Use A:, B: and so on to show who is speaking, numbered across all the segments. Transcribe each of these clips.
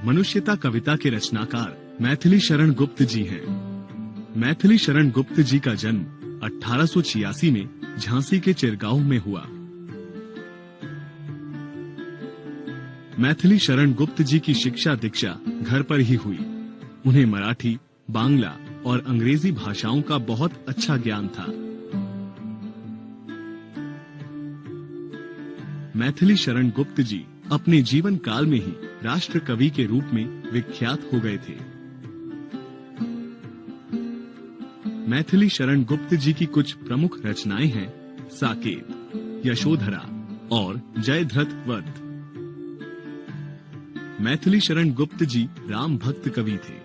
A: मनुष्यता कविता के रचनाकार मैथिली शरण गुप्त जी हैं। मैथिली शरण गुप्त जी का जन्म 1886 में झांसी के चिरगांव में हुआ। मैथिली शरण गुप्त जी की शिक्षा दीक्षा घर पर ही हुई। उन्हें मराठी, बांग्ला और अंग्रेजी भाषाओं का बहुत अच्छा ज्ञान था। मैथिली शरण गुप्त जी अपने जीवन काल में ही राष्ट्र कवि के रूप में विख्यात हो गए थे। मैथिली शरण गुप्त जी की कुछ प्रमुख रचनाएं हैं साकेत, यशोधरा और जयद्रथ वध। मैथिली शरण गुप्त जी राम भक्त कवि थे।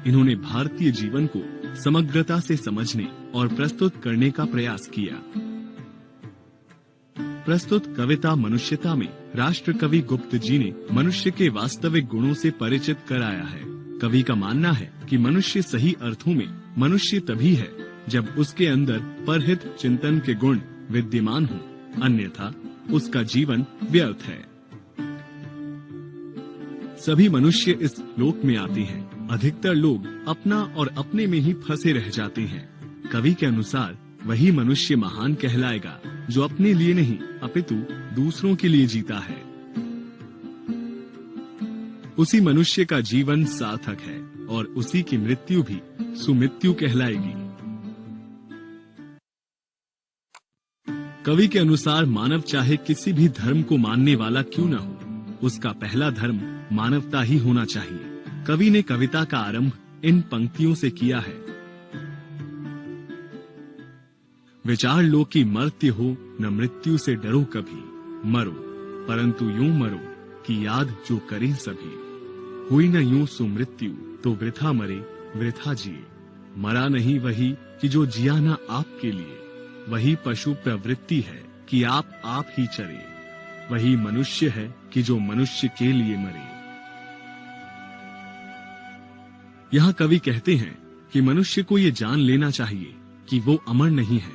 A: इन्होंने भारतीय जीवन को समग्रता से समझने और प्रस्तुत करने का प्रयास किया। प्रस्तुत कविता मनुष्यता में राष्ट्र कवि गुप्त जी ने मनुष्य के वास्तविक गुणों से परिचित कराया है। कवि का मानना है कि मनुष्य सही अर्थों में मनुष्य तभी है जब उसके अंदर परहित चिंतन के गुण विद्यमान हों, अन्यथा उसका जीवन व्यर्थ है। सभी मनुष्य इस लोक में आते हैं। अधिकतर लोग अपना और अपने में ही फंसे रह जाते हैं। कवि के अनुसार वही मनुष्य महान कहलाएगा जो अपने लिए नहीं अपितु दूसरों के लिए जीता है। उसी मनुष्य का जीवन सार्थक है और उसी की मृत्यु भी सुमृत्यु कहलाएगी। कवि के अनुसार मानव चाहे किसी भी धर्म को मानने वाला क्यों न हो, उसका पहला धर्म मानवता ही होना चाहिए। कवि ने कविता का आरंभ इन पंक्तियों से किया है। विचार लो कि मर्त्य हो न मृत्यु से डरो कभी, मरो परंतु यूं मरो कि याद जो करें सभी। हुई न यूं सुमृत्यु तो वृथा मरे वृथा जिए। मरा नहीं वही कि जो जिया न आपके लिए। वही पशु प्रवृत्ति है कि आप ही चरे। वही मनुष्य है कि जो मनुष्य के लिए मरे। यहाँ कवि कहते हैं कि मनुष्य को ये जान लेना चाहिए कि वो अमर नहीं है,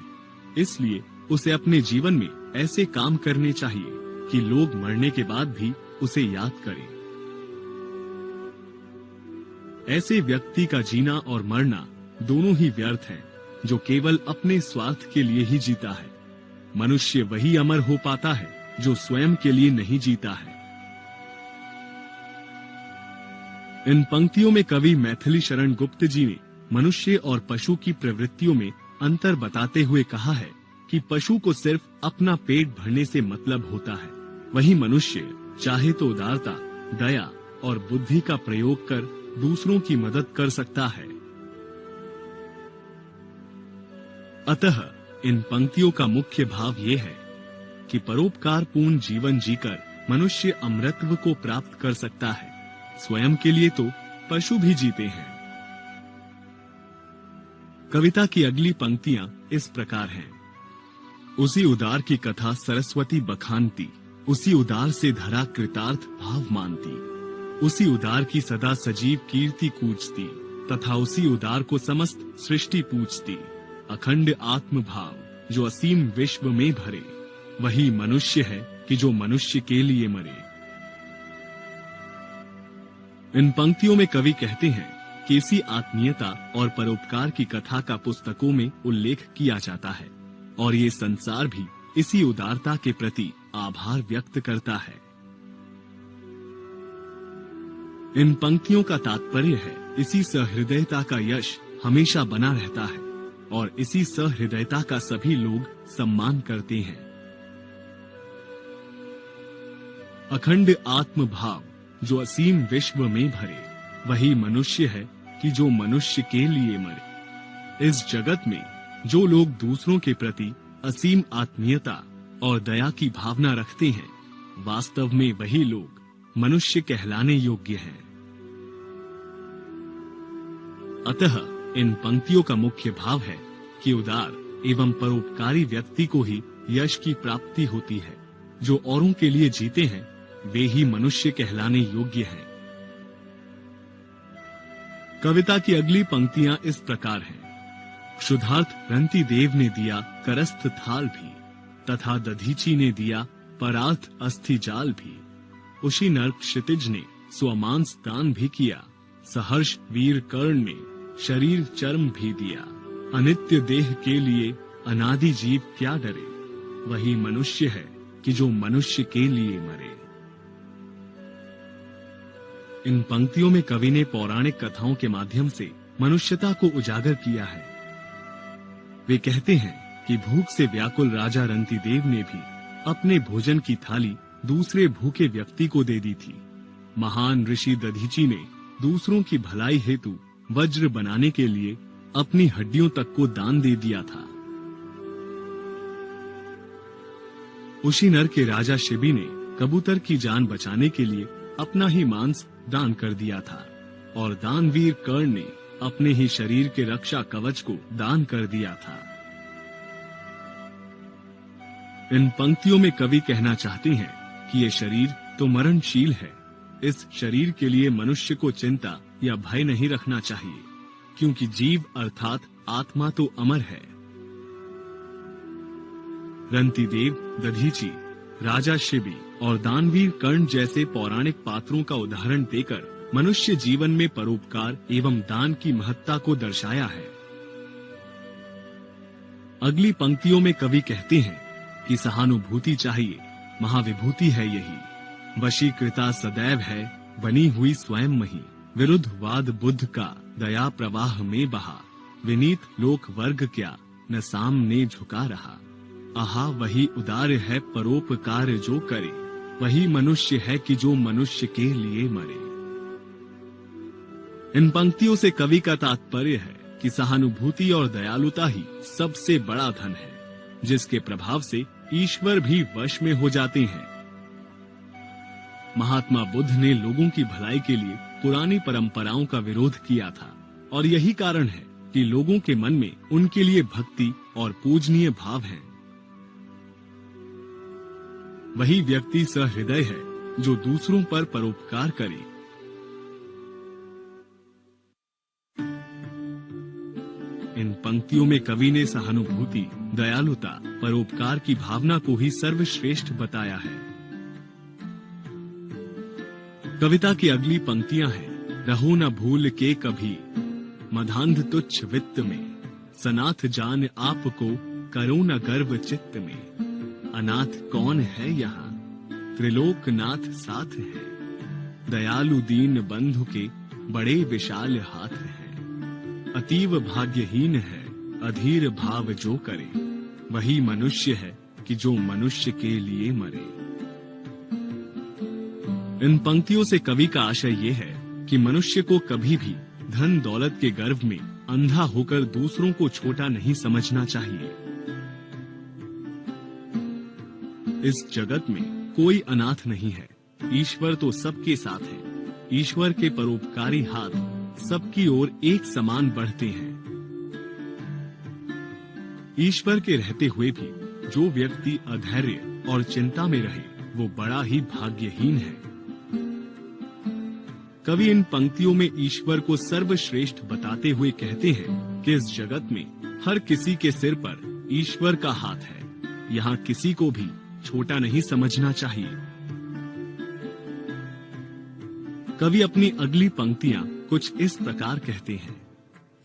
A: इसलिए उसे अपने जीवन में ऐसे काम करने चाहिए कि लोग मरने के बाद भी उसे याद करें। ऐसे व्यक्ति का जीना और मरना दोनों ही व्यर्थ है जो केवल अपने स्वार्थ के लिए ही जीता है। मनुष्य वही अमर हो पाता है जो स्वयं के लिए नहीं जीता है। इन पंक्तियों में कवि मैथिली शरण गुप्त जी ने मनुष्य और पशु की प्रवृत्तियों में अंतर बताते हुए कहा है कि पशु को सिर्फ अपना पेट भरने से मतलब होता है, वही मनुष्य चाहे तो उदारता, दया और बुद्धि का प्रयोग कर दूसरों की मदद कर सकता है। अतः इन पंक्तियों का मुख्य भाव ये है कि परोपकार पूर्ण जीवन जीकर मनुष्य अमरत्व को प्राप्त कर सकता है। स्वयं के लिए तो पशु भी जीते हैं। कविता की अगली पंक्तियां इस प्रकार हैं। उसी उदार की कथा सरस्वती बखानती, उसी उदार से धरा कृतार्थ भाव मानती। उसी उदार की सदा सजीव कीर्ति कूजती, तथा उसी उदार को समस्त सृष्टि पूजती। अखंड आत्म भाव जो असीम विश्व में भरे, वही मनुष्य है कि जो मनुष्य के लिए मरे। इन पंक्तियों में कवि कहते हैं कि इसी आत्मीयता और परोपकार की कथा का पुस्तकों में उल्लेख किया जाता है और ये संसार भी इसी उदारता के प्रति आभार व्यक्त करता है। इन पंक्तियों का तात्पर्य है इसी सहृदयता का यश हमेशा बना रहता है और इसी सहृदयता का सभी लोग सम्मान करते हैं। अखंड आत्म भाव जो असीम विश्व में भरे, वही मनुष्य है कि जो मनुष्य के लिए मरे। इस जगत में जो लोग दूसरों के प्रति असीम आत्मीयता और दया की भावना रखते हैं, वास्तव में वही लोग मनुष्य कहलाने योग्य हैं। अतः इन पंक्तियों का मुख्य भाव है कि उदार एवं परोपकारी व्यक्ति को ही यश की प्राप्ति होती है। जो औरों के लिए जीते हैं वे ही मनुष्य कहलाने योग्य हैं। कविता की अगली पंक्तियां इस प्रकार हैं। क्षुधार्थ रंती देव ने दिया करस्थ थाल भी, तथा दधीची ने दिया परार्थ अस्थि जाल भी। उसी नर्क क्षितिज ने स्वमांस दान भी किया। सहर्ष वीर कर्ण ने शरीर चर्म भी दिया। अनित्य देह के लिए अनादि जीव क्या डरे। वही मनुष्य है कि जो मनुष्य के लिए मरे। इन पंक्तियों में कवि ने पौराणिक कथाओं के माध्यम से मनुष्यता को उजागर किया है। वे कहते हैं कि भूख से व्याकुल राजा रंतिदेव ने भी अपने भोजन की थाली दूसरे भूखे व्यक्ति को दे दी थी। महान ऋषि दधीचि ने दूसरों की भलाई हेतु वज्र बनाने के लिए अपनी हड्डियों तक को दान दे दिया था। उसी नर के राजा शिबी ने कबूतर की जान बचाने के लिए अपना ही मांस दान कर दिया था और दानवीर कर्ण ने अपने ही शरीर के रक्षा कवच को दान कर दिया था। इन पंक्तियों में कवि कहना चाहते हैं कि ये शरीर तो मरणशील है। इस शरीर के लिए मनुष्य को चिंता या भय नहीं रखना चाहिए, क्योंकि जीव अर्थात आत्मा तो अमर है। रंतिदेव, दधीचि, राजा शिबी और दानवीर कर्ण जैसे पौराणिक पात्रों का उदाहरण देकर मनुष्य जीवन में परोपकार एवं दान की महत्ता को दर्शाया है। अगली पंक्तियों में कवि कहते हैं कि सहानुभूति चाहिए, महाविभूति है यही। वशीकृता सदैव है, बनी हुई स्वयं मही। विरुद्ध वाद बुद्ध का, दया प्रवाह में बहा। विनीत लोक वर्ग क्या, न सामने झुका रहा। आहा वही उदार है, परोपकार जो करे। वही मनुष्य है कि जो मनुष्य के लिए मरे। इन पंक्तियों से कवि का तात्पर्य है कि सहानुभूति और दयालुता ही सबसे बड़ा धन है, जिसके प्रभाव से ईश्वर भी वश में हो जाते हैं। महात्मा बुद्ध ने लोगों की भलाई के लिए पुरानी परंपराओं का विरोध किया था और यही कारण है कि लोगों के मन में उनके लिए भक्ति और पूजनीय भाव है। वही व्यक्ति सहृदय है जो दूसरों पर परोपकार करे। इन पंक्तियों में कवि ने सहानुभूति, दयालुता, परोपकार की भावना को ही सर्वश्रेष्ठ बताया है। कविता की अगली पंक्तियां हैं। रहो न भूल के कभी, मधांध तुच्छ वित्त में। सनाथ जान आपको, करो न गर्व चित्त में। अनाथ कौन है यहाँ, त्रिलोकनाथ साथ है। दयालु दीन बंधु के, बड़े विशाल हाथ हैं। अतीव भाग्यहीन है, अधीर भाव जो करे। वही मनुष्य है कि जो मनुष्य के लिए मरे। इन पंक्तियों से कवि का आशय ये है कि मनुष्य को कभी भी धन दौलत के गर्व में अंधा होकर दूसरों को छोटा नहीं समझना चाहिए। इस जगत में कोई अनाथ नहीं है। ईश्वर तो सबके साथ है। ईश्वर के परोपकारी हाथ सबकी ओर एक समान बढ़ते हैं। ईश्वर के रहते हुए भी जो व्यक्ति अधैर्य और चिंता में रहे वो बड़ा ही भाग्यहीन है। कवि इन पंक्तियों में ईश्वर को सर्वश्रेष्ठ बताते हुए कहते हैं कि इस जगत में हर किसी के सिर पर ईश्वर का हाथ है। यहाँ किसी को भी छोटा नहीं समझना चाहिए। कवि अपनी अगली पंक्तियां कुछ इस प्रकार कहते हैं।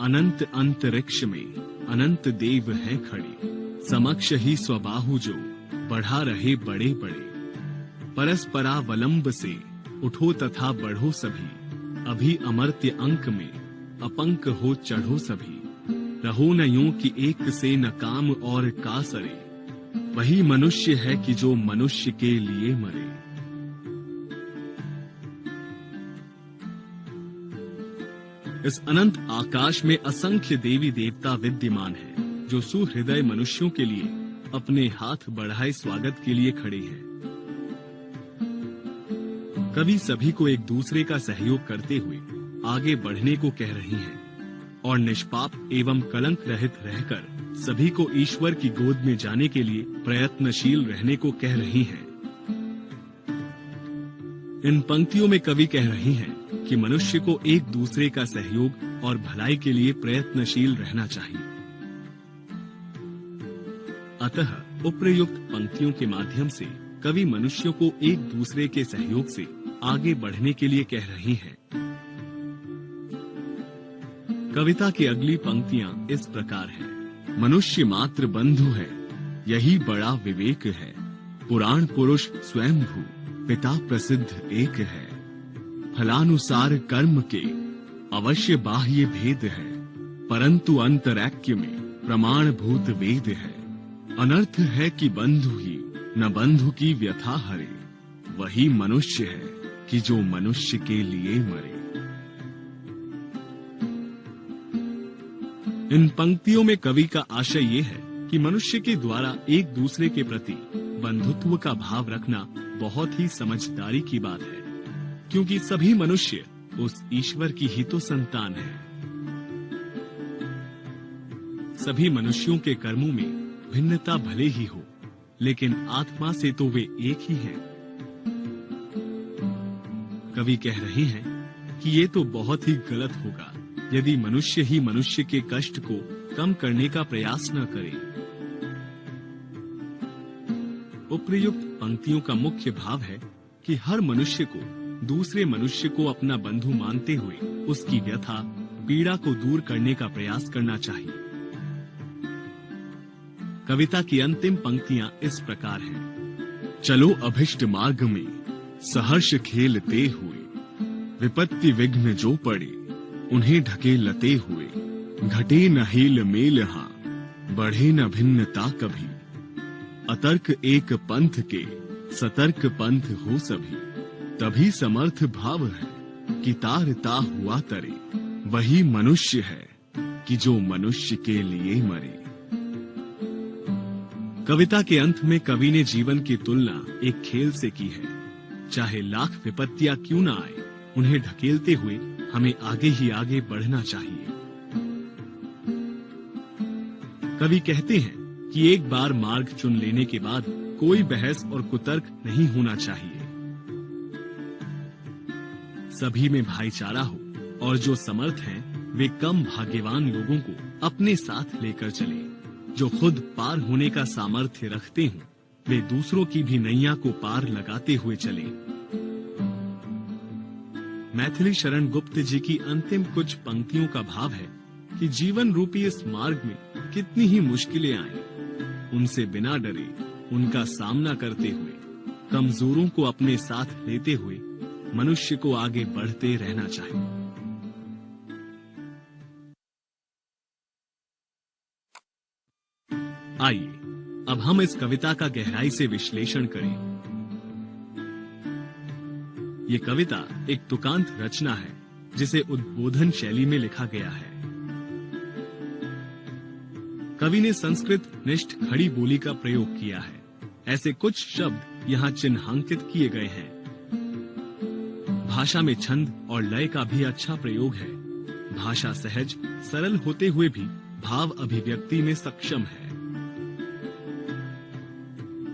A: अनंत अंतरिक्ष में अनंत देव हैं खड़े। समक्ष ही स्वबाहु जो, बढ़ा रहे बड़े बड़े। परस्परावलंब से उठो तथा बढ़ो सभी। अभी अमर्त्य अंक में अपंक हो चढ़ो सभी। रहो न यूं कि एक से न काम और का सरे। वही मनुष्य है कि जो मनुष्य के लिए मरे। इस अनंत आकाश में असंख्य देवी देवता विद्यमान हैं, जो सुहृदय मनुष्यों के लिए अपने हाथ बढ़ाए स्वागत के लिए खड़े हैं। कवि सभी को एक दूसरे का सहयोग करते हुए आगे बढ़ने को कह रही हैं और निष्पाप एवं कलंक रहित रहकर सभी को ईश्वर की गोद में जाने के लिए प्रयत्नशील रहने को कह रही हैं। इन पंक्तियों में कवि कह रही हैं कि मनुष्य को एक दूसरे का सहयोग और भलाई के लिए प्रयत्नशील रहना चाहिए। अतः उपर्युक्त पंक्तियों के माध्यम से कवि मनुष्यों को एक दूसरे के सहयोग से आगे बढ़ने के लिए कह रही हैं। कविता की अगली पंक्तियां इस प्रकार हैं। मनुष्य मात्र बंधु है, यही बड़ा विवेक है। पुराण पुरुष स्वयंभू, पिता प्रसिद्ध एक है। फलानुसार कर्म के अवश्य बाह्य भेद है, परंतु अंतरैक्य में प्रमाणभूत वेद है। अनर्थ है कि बंधु ही न बंधु की व्यथा हरे, वही मनुष्य है कि जो मनुष्य के लिए मरे। इन पंक्तियों में कवि का आशय ये है कि मनुष्य के द्वारा एक दूसरे के प्रति बंधुत्व का भाव रखना बहुत ही समझदारी की बात है, क्योंकि सभी मनुष्य उस ईश्वर की ही तो संतान है। सभी मनुष्यों के कर्मों में भिन्नता भले ही हो, लेकिन आत्मा से तो वे एक ही हैं। कवि कह रहे हैं कि ये तो बहुत ही गलत होगा यदि मनुष्य ही मनुष्य के कष्ट को कम करने का प्रयास न करे। उपर्युक्त पंक्तियों का मुख्य भाव है कि हर मनुष्य को दूसरे मनुष्य को अपना बंधु मानते हुए उसकी व्यथा, पीड़ा को दूर करने का प्रयास करना चाहिए। कविता की अंतिम पंक्तियां इस प्रकार हैं। चलो अभिष्ट मार्ग में सहर्ष खेलते हुए, विपत्ति विघ्न जो पड़े उन्हें ढकेलते हुए। घटे न हेल मेल हाँ, बढ़े न भिन्नता कभी। अतर्क एक पंथ के, सतर्क पंथ हो सभी। तभी समर्थ भाव है कि तारता हुआ तरे, वही मनुष्य है कि जो मनुष्य के लिए मरे। कविता के अंत में कवि ने जीवन की तुलना एक खेल से की है। चाहे लाख विपत्तियां क्यों न आए, उन्हें ढकेलते हुए हमें आगे ही आगे बढ़ना चाहिए। कवि कहते हैं कि एक बार मार्ग चुन लेने के बाद कोई बहस और कुतर्क नहीं होना चाहिए। सभी में भाईचारा हो और जो समर्थ हैं, वे कम भाग्यवान लोगों को अपने साथ लेकर चले। जो खुद पार होने का सामर्थ्य रखते हों, वे दूसरों की भी नैया को पार लगाते हुए चले। मैथिली शरण गुप्त जी की अंतिम कुछ पंक्तियों का भाव है कि जीवन रूपी इस मार्ग में कितनी ही मुश्किलें आए, उनसे बिना डरे उनका सामना करते हुए, कमजोरों को अपने साथ लेते हुए मनुष्य को आगे बढ़ते रहना चाहिए। आइए अब हम इस कविता का गहराई से विश्लेषण करें। ये कविता एक तुकांत रचना है जिसे उद्बोधन शैली में लिखा गया है। कवि ने संस्कृत निष्ठ खड़ी बोली का प्रयोग किया है। ऐसे कुछ शब्द यहाँ चिन्हांकित किए गए हैं। भाषा में छंद और लय का भी अच्छा प्रयोग है। भाषा सहज सरल होते हुए भी भाव अभिव्यक्ति में सक्षम है।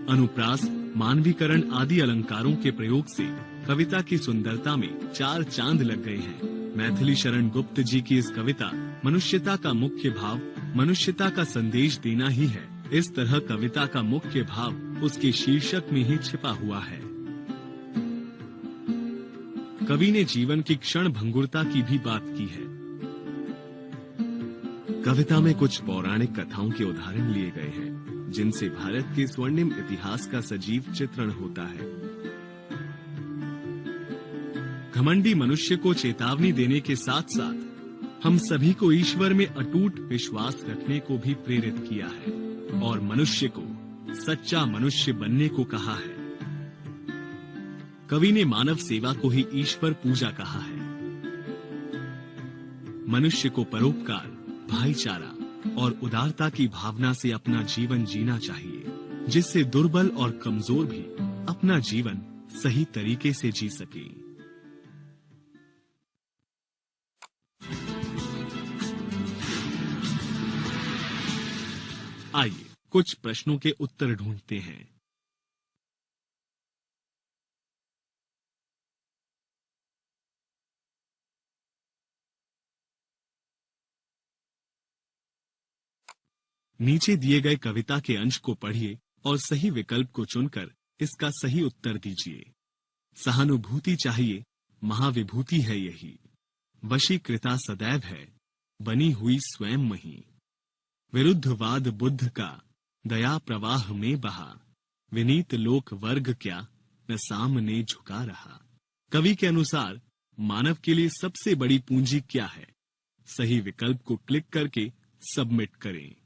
A: अनुप्रास, मानवीकरण आदि अलंकारों के प्रयोग से कविता की सुंदरता में चार चांद लग गए हैं। मैथिली शरण गुप्त जी की इस कविता मनुष्यता का मुख्य भाव, मनुष्यता का संदेश देना ही है। इस तरह कविता का मुख्य भाव उसके शीर्षक में ही छिपा हुआ है। कवि ने जीवन की क्षण भंगुरता की भी बात की है। कविता में कुछ पौराणिक कथाओं के उदाहरण लिए गए हैं, जिनसे भारत के स्वर्णिम इतिहास का सजीव चित्रण होता है। घमंडी मनुष्य को चेतावनी देने के साथ साथ हम सभी को ईश्वर में अटूट विश्वास रखने को भी प्रेरित किया है और मनुष्य को सच्चा मनुष्य बनने को कहा है। कवि ने मानव सेवा को ही ईश्वर पूजा कहा है। मनुष्य को परोपकार, भाईचारा और उदारता की भावना से अपना जीवन जीना चाहिए, जिससे दुर्बल और कमजोर भी अपना जीवन सही तरीके से जी सके। आइए कुछ प्रश्नों के उत्तर ढूंढते हैं। नीचे दिए गए कविता के अंश को पढ़िए और सही विकल्प को चुनकर इसका सही उत्तर दीजिए। सहानुभूति चाहिए, महाविभूति है यही। वशीकृता सदैव है, बनी हुई स्वयं मही। विरुद्धवाद बुद्ध का, दया प्रवाह में बहा। विनीत लोक वर्ग क्या, न सामने झुका रहा। कवि के अनुसार मानव के लिए सबसे बड़ी पूंजी क्या है? सही विकल्प को क्लिक करके सबमिट करें।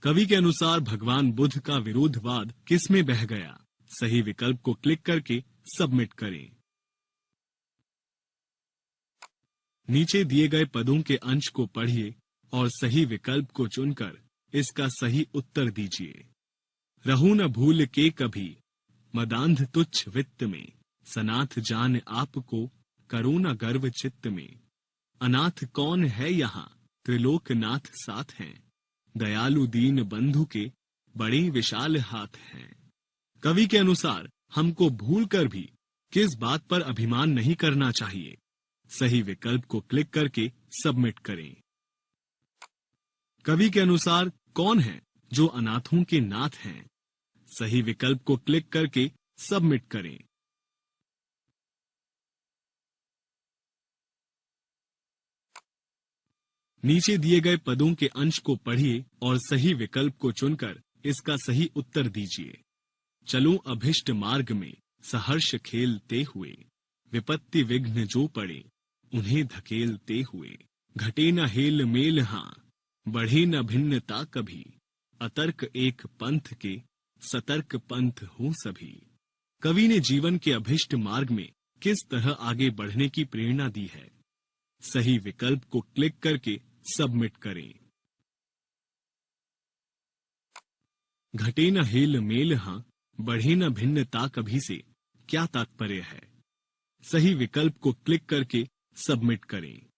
A: कवि के अनुसार भगवान बुद्ध का विरोधवाद किस में बह गया? सही विकल्प को क्लिक करके सबमिट करें। नीचे दिए गए पदों के अंश को पढ़िए और सही विकल्प को चुनकर इसका सही उत्तर दीजिए। रहूं न भूल के कभी, मदांध तुच्छ वित्त में। सनाथ जान आपको, करो न गर्व चित्त में। अनाथ कौन है यहाँ, त्रिलोकनाथ साथ हैं। दयालु दीन बंधु के, बड़े विशाल हाथ हैं। कवि के अनुसार हमको भूलकर भी किस बात पर अभिमान नहीं करना चाहिए? सही विकल्प को क्लिक करके सबमिट करें। कवि के अनुसार कौन है जो अनाथों के नाथ हैं? सही विकल्प को क्लिक करके सबमिट करें। नीचे दिए गए पदों के अंश को पढ़िए और सही विकल्प को चुनकर इसका सही उत्तर दीजिए। चलो अभिष्ट मार्ग में, सहर्ष खेलते हुए। विपत्ति विघ्न जो पड़े, उन्हें धकेलते हुए। घटे न हेल मेल हाँ, बढ़े न भिन्नता कभी। अतर्क एक पंथ के, सतर्क पंथ हो सभी। कवि ने जीवन के अभिष्ट मार्ग में किस तरह आगे बढ़ने की प्रेरणा दी है? सही विकल्प को क्लिक करके सबमिट करें। घटे न हेल मेल हाँ, बढ़े न भिन्नता कभी से क्या तात्पर्य है? सही विकल्प को क्लिक करके सबमिट करें।